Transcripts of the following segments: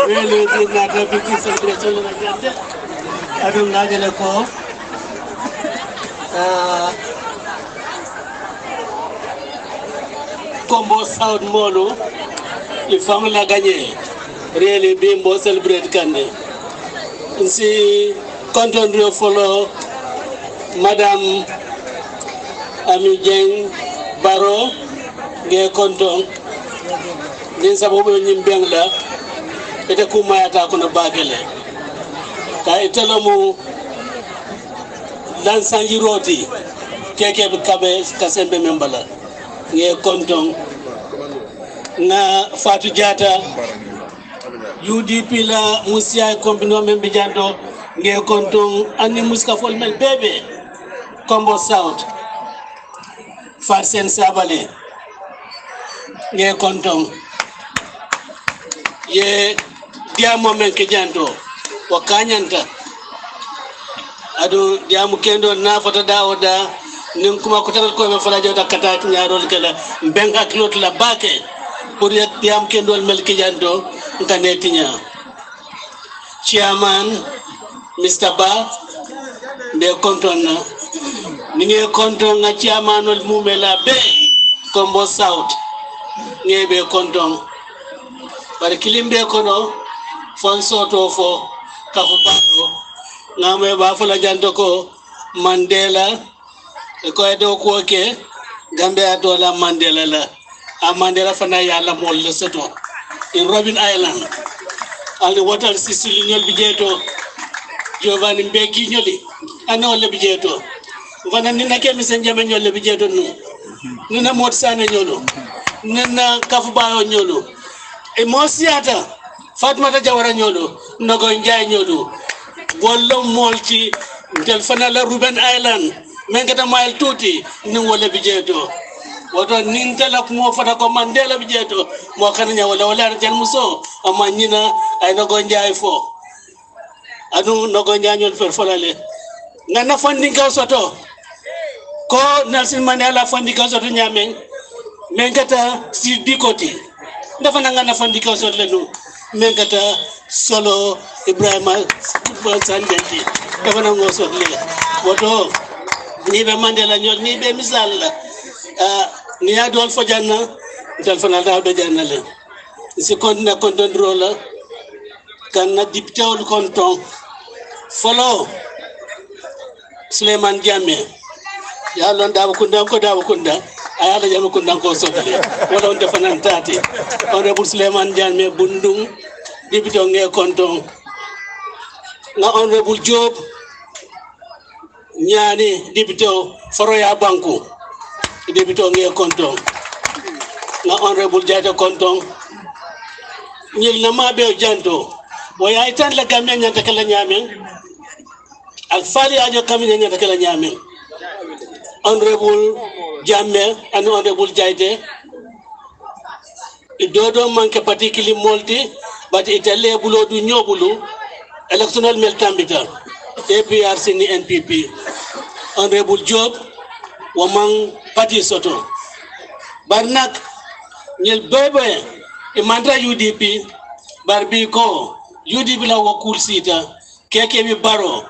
Really did not have big celebration like that. I don't know the call. Combo South Molo, if I'm la gagné, really bimbo celebrate Kande. Si continue follow Madame Ami Jeng Baro, Gay Kontong, then Sabobo Nimbangla, Ete Kumayata Kuna Bagele. Kaitelamu Lansangi Roti, Keke Kabe Kasembe Membala, Gay Kontong, Na Fatu Jata, UDP la Musia Kombino Membijando, Gay Kontong, Ani Muska Folmel Bebe, Combo South, Farsen Sabale, Gay Kontong, Ye Diamo Menkejando, Wakanyanta, Adu Diamu Kendo Nafata Daoda, Ninkuma Kutana Kome Falajo Kata Nyarol Kela, Benga Klot La Bake, Puriat Diam Kendo Melkejando, Nkanetinya. Chairman, Mr. Ba, de Kontona, Ninge Kontona, Chairman of Mumela Bay, Combo South, Nebe Kontong. But Kilimbe Kono, Fonsoto for Kafupato, Name Bafala Jantoko, Mandela, Ekoedo Kwoke, Gambia Dola Mandela, a Mandela Fanayala Mol Lesoto, in Robin Island, and the water Sicilian Bigeto, Giovanni Beki Noli, and all the Bigeto. Vananina Kemis and Jaman Bigeto, Nuna Motsana Yolo, Nuna Kafuba Yolo. Emosiata Fatmata Jawara Nyolo Nogo Njay Nyolo Wollo Molti Delfanala Ruben Island Mengata Mile Tuti Nwole Bijeto Wato Nintala Mo Fata ko Mandela Bijeto Mo Kananya wala Jan Muso Amanyina ay Nogo Njay fo Anu Nogo Njay Nyol Ferfolale Nana funding ka soto ko Nelson Mandela funding ka soto nyameng Mengata si Bikoti dafa nangana fandika so lenu mengata solo Ibrahima Sandenti dafa nango so le woto ni be Mandela ñol ni be misal la ni ya dol fo janna dal fana daw do janna le si kontina kontondro la kan na diptewul konton follow Suleiman Jammeh ya lon daw kunda ko daw kunda ayala jamu kundanko sotale wala on defanan tati honorable Suleiman Jammeh Bundung député nge konton na honorable Job ñaani député Foroya Banku député nge konton na honorable Jata konton ñil na mabe janto waya itan la Gambia ñanta kala ñamen ak fali ajo kamina ñanta kala ñamen honorable Jammeh and honorable Jaite Dodo manke particularly multi but it a lebulo du nyobulu electoral meltambita APRC ni NPP honorable Job wamang party soto barnak ñel bebe e mantra UDP barbi ko UDP la wakul sita keke bi baro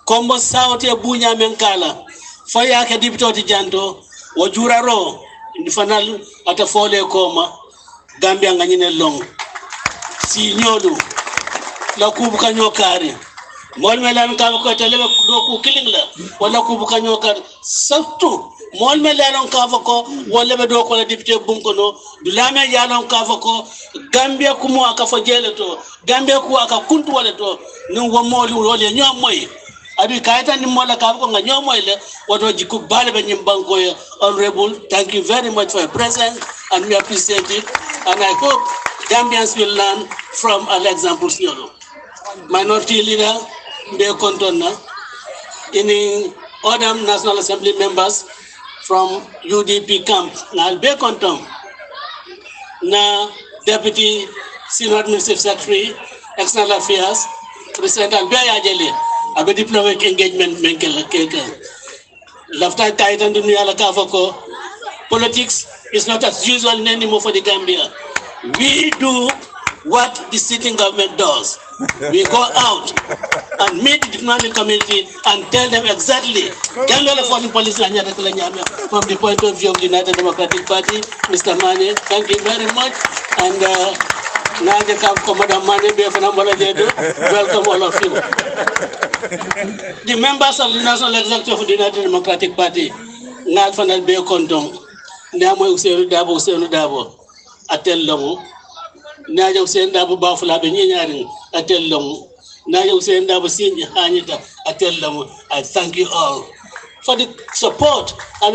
Combo South e bunya menkala Faya ke dipitoti janto wo juraro fanal ata fole koma Gambia nganyine long si nyolu la kubu kanyo kare mol melan ka ko tele do ku killing la wala kubu kanyo kare surtout mol melan ka ko wala be do ko la dipite bunko no dulame yalon ka ko Gambia ku mo aka fo jele to Gambia ku aka kuntu wala to no wo moli wole nyom moy Abi kaita ni mola ka ko nga nyomo ile wato jiku bale be nyimbanko ya honorable. Thank you very much for your presence and we appreciate it and I hope Gambians will learn from our examples nyolo. Minority leader be kontona in other National Assembly members from UDP camp na be konton na Deputy Senior Administrative Secretary External Affairs President Albert Ajele abe diplomatic engagement menkel keke lafta kaitan dunia la kafako politics It's not as usual anymore for the Gambia. We do what the sitting government does. We go out and meet the economic community and tell them exactly Gambia foreign policy from the point of view of the United Democratic Party. Mr. Mane, thank you very much. And welcome all of you. The members of the National Executive of the United Democratic Party, Nalfanal Beo Kondong, Namo Useru Dabo, Atel Longo, Naja Usen Dabo Bafla Benyaring, Atel Longo, Naja Usen Dabo Sin Hanita, Atel Longo. I thank you all for the support and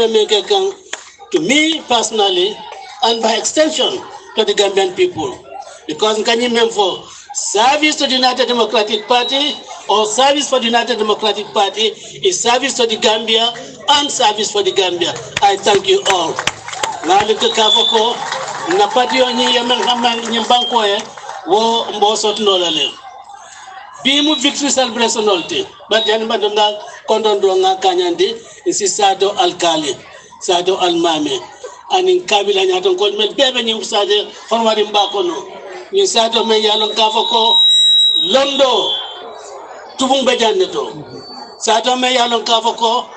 to me personally and by extension to the Gambian people. Because Nkanyimem for service to the United Democratic Party or service for the United Democratic Party is service to the Gambia and service for the Gambia. I thank you all. Nalika Kafoko, Napatio Yaman Haman Yambankoe, Wo Mbosot Nolale. Bimu victory celebration nolte, but Janmadonga Kondondronga Kanyandi, Sado Alkali, Sado Almame, and in Kabila Yaton Kolmel Bebe Sade, Formadim Bakono. Ni sato me yalon kafoko londo tubung bejaneto sato me yalon kafoko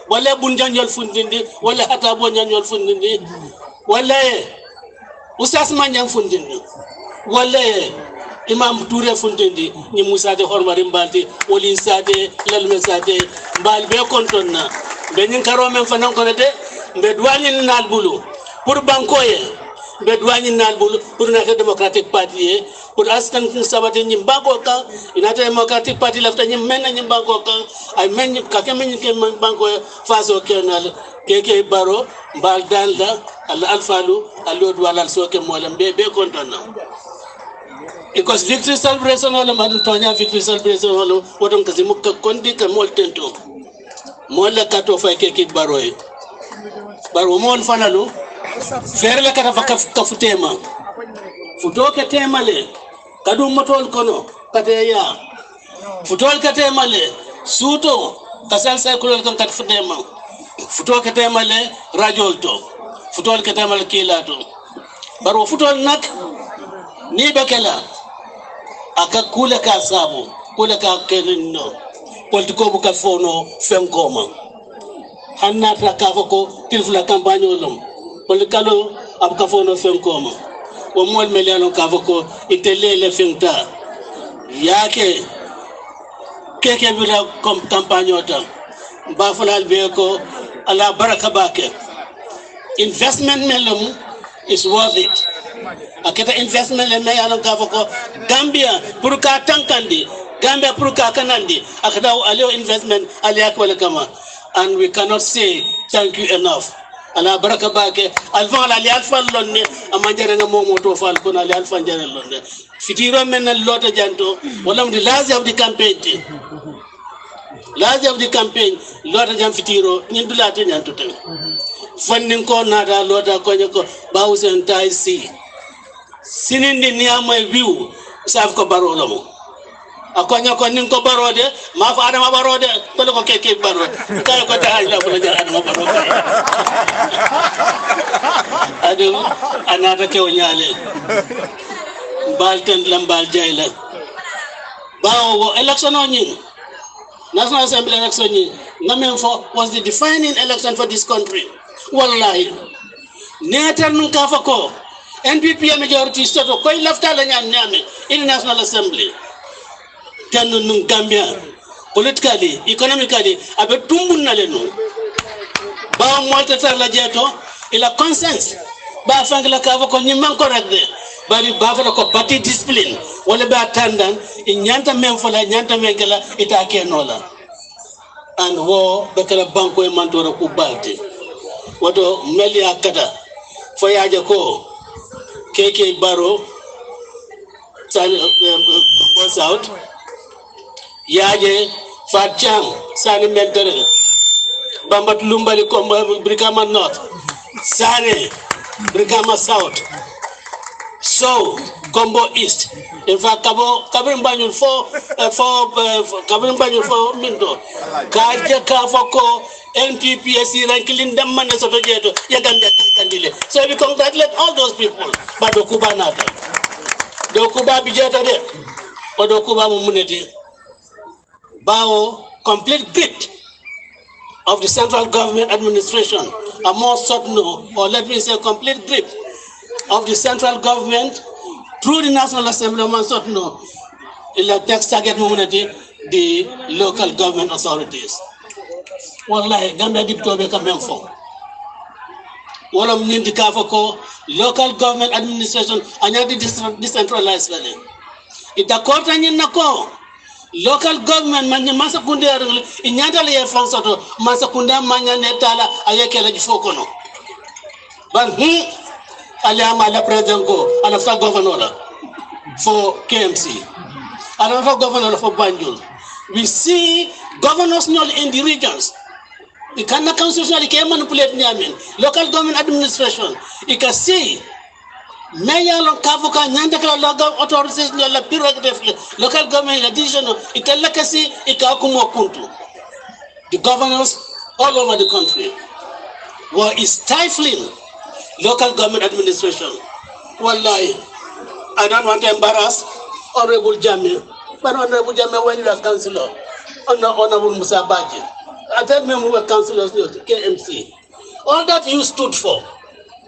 wala bunjanjol fundindi wala hata bonjanjol fundindi wala usas manjang fundindi wala imam touré fundindi ni musa de hormari mbalti woli sade lalme sade mbal be kontonna be nyin karo men fanan ko de be douani nal bulu pour bankoye be douani nal bulu pour United Democratic Party pour askan sabati nyimbango ka United Democratic Party lafta nyimena nyimbango ka ay men ka kemen ke banko faso kenal keke baro mbal danda al alfalu alod wala soke molam be kontonna because victory celebration wala madutonya victory celebration wala wodon kasi mukka kondi ka mol tento molla kato fay keke baro mol fanalu fer la kata ka futema futoke temale kadu motol kono kateya futol katemale suto kasal circular kan kat futema futoke temale rajol to futol katemale kilato baro futol nak ni bakela aka kula ka sabu kula ka kenno politiko bu ka fono fenkoma hanna ta ka ko tilfula campagne olom politikalo ab ka fono fenkoma o mol meliano ka ko itelele fenta yake keke bila campagne ota ba fulal be ko ala baraka bake investment melum is worth it aketa investment le meliano ka ko Gambia pour ka tankandi Gambia pour ka kanandi akada alio investment ali akwala kama and we cannot say thank you enough ala baraka bake alfa ala li alfa lonne amanjere nga momo to fal ko na li alfa njere lonne fitiro men na lota janto wala mdi lazi of the campaign lota jam fitiro nyin dulate nyanto tan fannin ko nada lota ko nyako bawsen tay si sinindi ni amay view saf ko barolo mo akonya ko nin ko barode ma fa adama barode to ko keke barode kay ko tahay la ko jar adama barode adu anata ke onyale balten lambal jayla bawo election oni National Assembly election ni namen for was the defining election for this country wallahi neter nun ka fa ko NPP majority soto koy lafta la nyame in National Assembly tanu nun Gambia politically economically abe tumbun na leno ba molta tar la jeto ila consensus ba fangla ka ko nyimman ko regde bari ba fa ko party discipline wala ba tandan nyanta men fala nyanta men kala ita kenola and wo be kala banko e mantora ku balti wato meli akata fo yaaje ko keke baro was out yaje fatcham sani mentere bambat lumbali komba brikama north sare brikama south so combo east in fact kabin banyul fo mindo kaje ka foko NPPSC ranking them man so to jeto yaganda kandile. So we congratulate all those people. But Dokuba nata. Dokuba bijeta de. But Dokuba mumuneti. Bao complete grip of the central government administration. A more certain, or let me say complete grip of the central government through the National Assembly of Mansotno, next target mobility, the local government authorities. Wallahi, Gambia dip to be coming for. Walam nindi kafoko, local government administration, and decentralized valley. It a quarter in Nako. Local government manya masa kunde inyata le fansoto masa kunda manya netala ayekela jifokono. But aliama la president go ala fa governor for KMC. Ala fa governor for Banjul. We see governors not in the regions. You cannot constitutionally manipulate Niamin. Local government administration. You can see Mayor Kavuka Nandaka local authorities la prerogative local government addition ikalakasi ikakumo kuntu. The governors all over the country were stifling local government administration. Wallahi, I don't want to embarrass Honorable Jamil, but Honorable Jamil when you are councillor, Honorable Musa Baji, I tell me who were councillors KMC. All that you stood for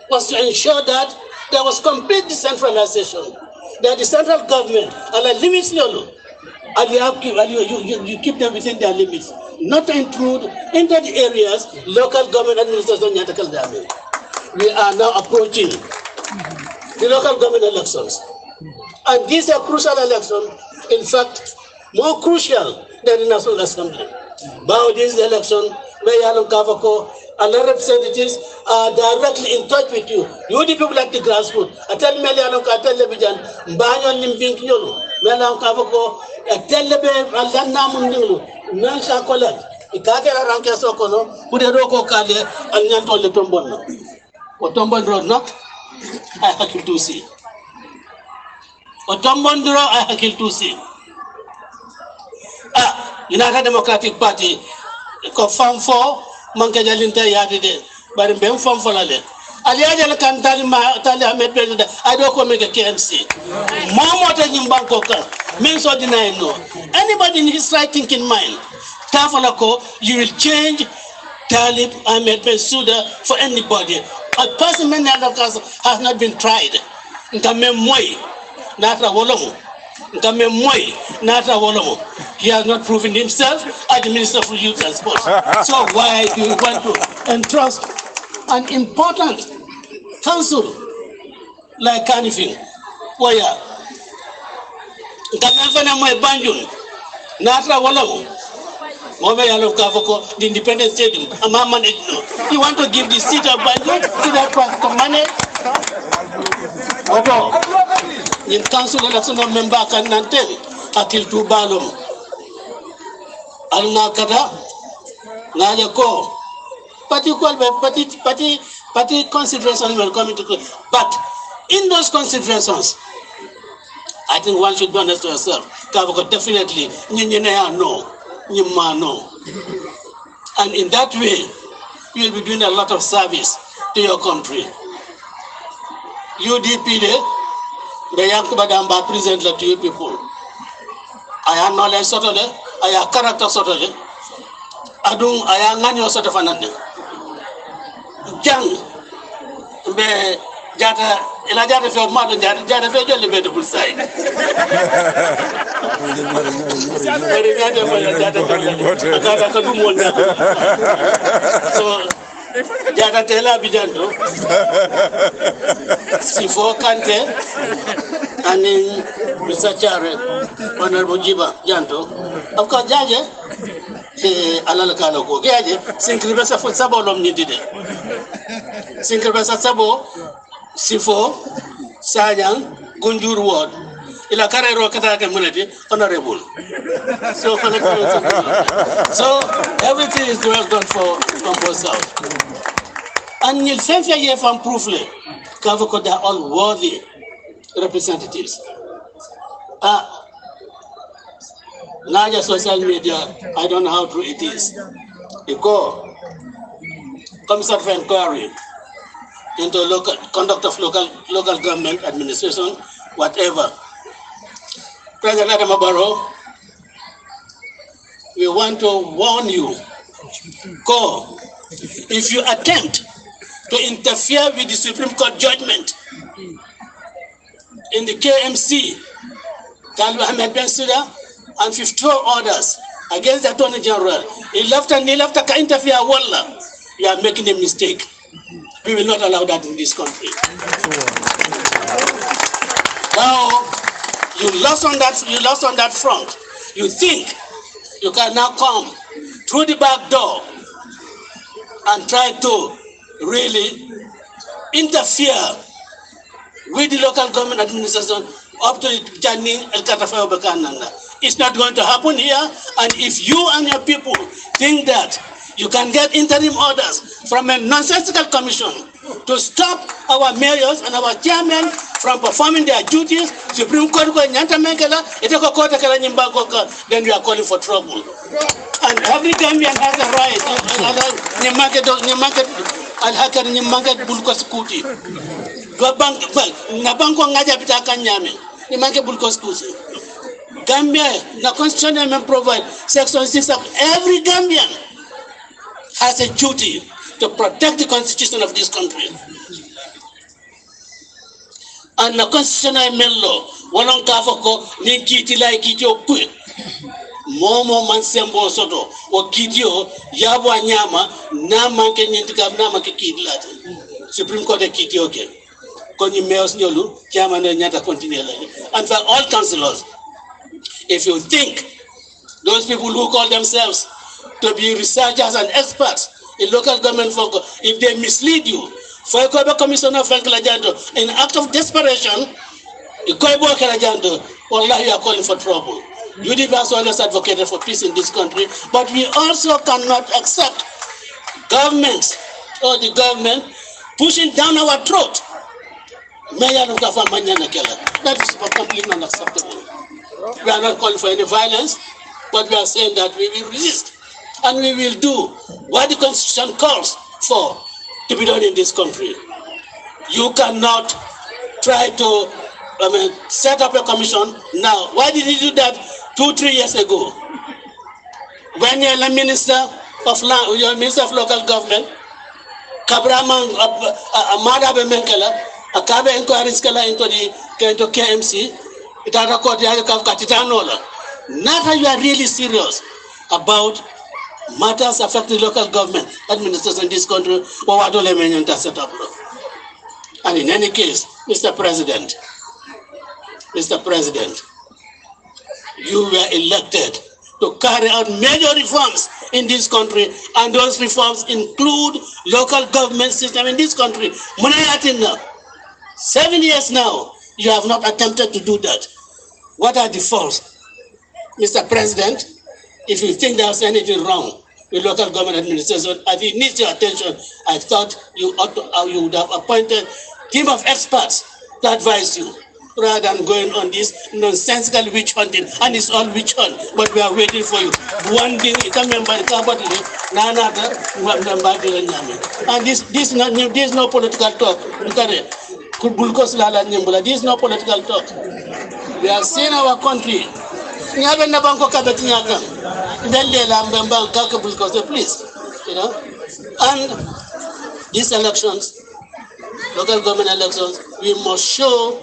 was to ensure that there was complete decentralization, that the central government, limits you keep them within their limits, not to intrude into the areas local government administration. We are now approaching the local government elections. And these are crucial elections, in fact, more crucial than the National Assembly. About this election, Mayor Kavako and the representatives are directly in touch with you. You the people at the grassroots. I tell Meliano, I tell Lebijan, Banyan Limping Yolo, Melan Kavako, I tell Lebe, Alana Mundulu, Nansha Colette, Ikaka Ranka Sokono, Puderoko Kale, and Yanto Letombono. Otombon Road, no? I have to see. Otombondro, I have to see. United Democratic Party, confirm for Mankaja Linta Yadide, but in Ben Fam for Ale. Aliaja can tell Ahmed President, I don't make a KMC. More than in Bangkok, means or deny no. Anybody in his right thinking mind, Tafanako, you will change Talib Ahmed Ben Suda for anybody. A person many other has not been tried. He has not proven himself as the Minister for Youth and Sports. So why do you want to entrust an important council like anything? Why? The Independent Stadium, you want to give the seat of Banjul to that money? In council election of member can nantel akil tu balum al nakada naja ko party considerations will come into play. But in those considerations, I think one should be honest to yourself. Definitely no. And in that way, you will be doing a lot of service to your country. UDP, the Yankubadamba present to you people. I have knowledge sort of I have character sort of I have none sort of another. Young, be Jata, Elijah of your mother, Jata, very debatable side. So, Jata Tela Bijanto, Sifo Kante, and in Mr. Honorable Jiba Janto. Of course, Jaja, Alalakano, Gaja, Syncribesa for Sabolom needed it. Syncribesa Sabo, Sifo, Sayang, Gunjur Ward, Ilakare Rokata community, honorable. So everything is well done for both South. And you'll say here from Proofly, Kavako, they're all worthy representatives. Larger social media, I don't know how true it is. Because Commission for Inquiry into local conduct of local government administration, whatever. President Adama Barrow, we want to warn you, go. If you attempt to interfere with the Supreme Court judgment in the KMC, Talib Ahmed Ben Suda, and 54 others against the Attorney General, he left to interfere, wallah, you are making a mistake. We will not allow that in this country. Now, you lost on that front. You think you can now come through the back door and try to really interfere with the local government administration up to Janin El Katafayo Bakananga. It's not going to happen here, and if you and your people think that you can get interim orders from a nonsensical commission to stop our mayors and our chairmen from performing their duties, Supreme Court, then we are calling for trouble. And every Gambian has a right. Gambia, the Constitution provide Section 6 of every Gambian has a duty to protect the Constitution of this country. And the Constitutional law, one kafako ni kiti la kitio kwe. Momo mansembo soto o kitio yabwa nyama na manke nyintika na manke kidlat. Supreme Court kitio ke. Koni meos nyolu chama na nyata continue. And for all councillors, if you think those people who call themselves to be researchers and experts in local government, if they mislead you, for a commissioner of in act of desperation, you are calling for trouble. UDP has always advocated for peace in this country, but we also cannot accept governments or the government pushing down our throat. That is completely unacceptable. We are not calling for any violence, but we are saying that we will resist and we will do what the Constitution calls for to be done in this country. You cannot try to set up a commission now. Why did you do that 2-3 years ago? When you're the Minister of Land, you're Minister of Local Government, Kabraman Amada Bemenkela, Akabe inquiries into KMC. Not that you are really serious about matters affecting local government administration in this country, or what all set up. And in any case, Mr. President, you were elected to carry out major reforms in this country, and those reforms include local government system in this country. 7 years now, you have not attempted to do that. What are the faults? Mr. President, if you think there's anything wrong with local government administration, if it needs your attention, I thought you would have appointed a team of experts to advise you, rather than going on this nonsensical witch hunting. And it's all witch hunt, but we are waiting for you. One thing, and this is no political talk. This is no political talk. We have seen our country. Please, and these elections, local government elections, we must show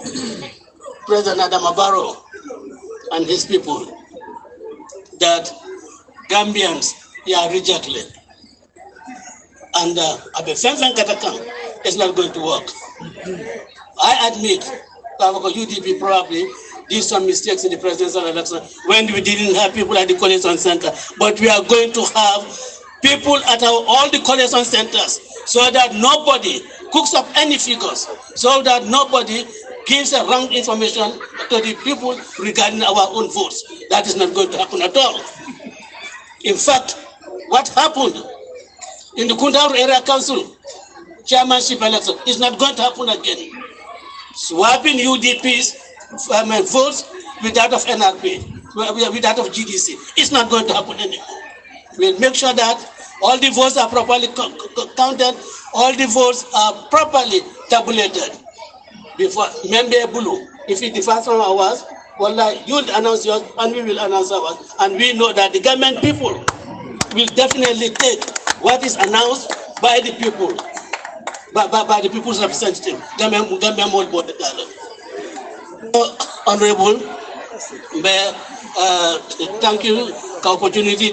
President Adama Barrow and his people that Gambians are rejected. And it's not going to work. I admit that UDP probably did some mistakes in the presidential election when we didn't have people at the collation center, but we are going to have people at all the collation centers so that nobody cooks up any figures, so that nobody gives a wrong information to the people regarding our own votes. That is not going to happen at all. In fact, what happened in the Kundaru Area Council chairmanship election is not going to happen again. Swapping UDP's votes with that of NRP, with that of GDC, it's not going to happen anymore. We'll make sure that All the votes are properly counted. All the votes are properly tabulated. Before member Bulu, if it differs from ours, well, you'll announce yours and we will announce ours. And we know that the government people will definitely take what is announced by the people, by the people's representative. Honorable Mayor, thank you for the opportunity.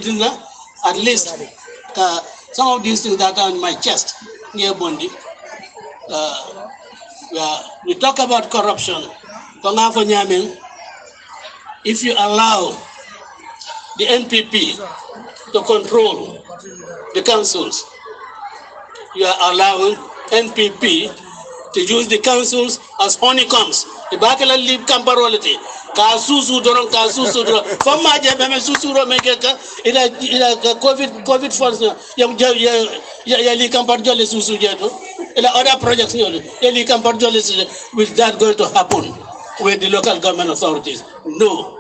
At least some of these things that are on my chest near Bondi. We talk about corruption. If you allow the NPP to control the councils, you are allowing NPP to use the councils as honeycombs. The Bakala leave camparolity. Kasusu doron. From my Susuro make it COVID funds. Yali Camparjoli Susu Jeto. Other projects Yali Camparjoli. Will that going to happen with the local government authorities? No,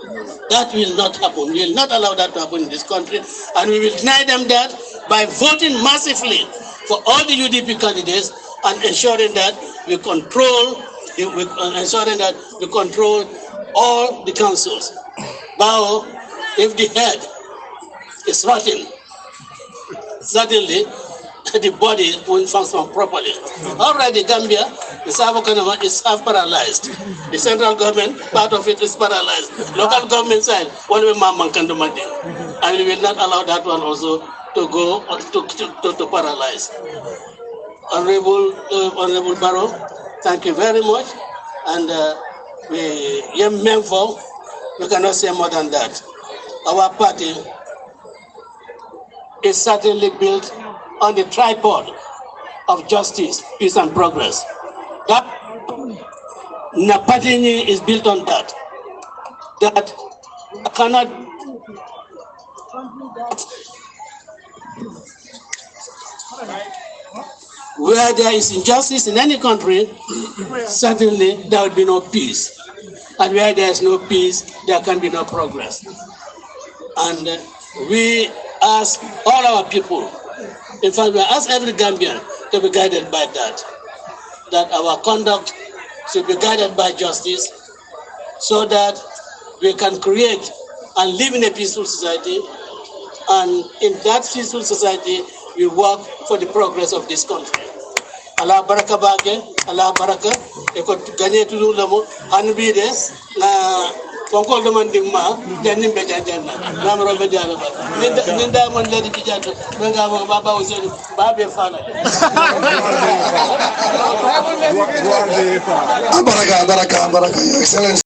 that will not happen. We will not allow that to happen in this country, and we will deny them that by voting massively for all the UDP candidates and ensuring that we control all the councils. Now, if the head is rotten, certainly the body won't function properly. Already Gambia is half paralyzed. The central government, part of it is paralyzed. Local government side, one way man can do money. And we will not allow that one also to go to paralyze. Honorable Barrow, thank you very much. And we cannot say more than that. Our party is certainly built on the tripod of justice, peace, and progress. That Napatini is built on that. That cannot. Where there is injustice in any country, certainly there will be no peace. And where there is no peace, there can be no progress. And we ask all our people, in fact, we ask every Gambian to be guided by that. That our conduct should be guided by justice so that we can create and live in a peaceful society. And in that peaceful society, we work for the progress of this country. Allah baraka bage, Allah baraka. Eko ganye tulu lamo hanbide na konkol demanding ma janim be janna. Namro be janna. Ninda mon ledi bijato. Nga mo baba useni babe fana. Baraka, Your Excellency.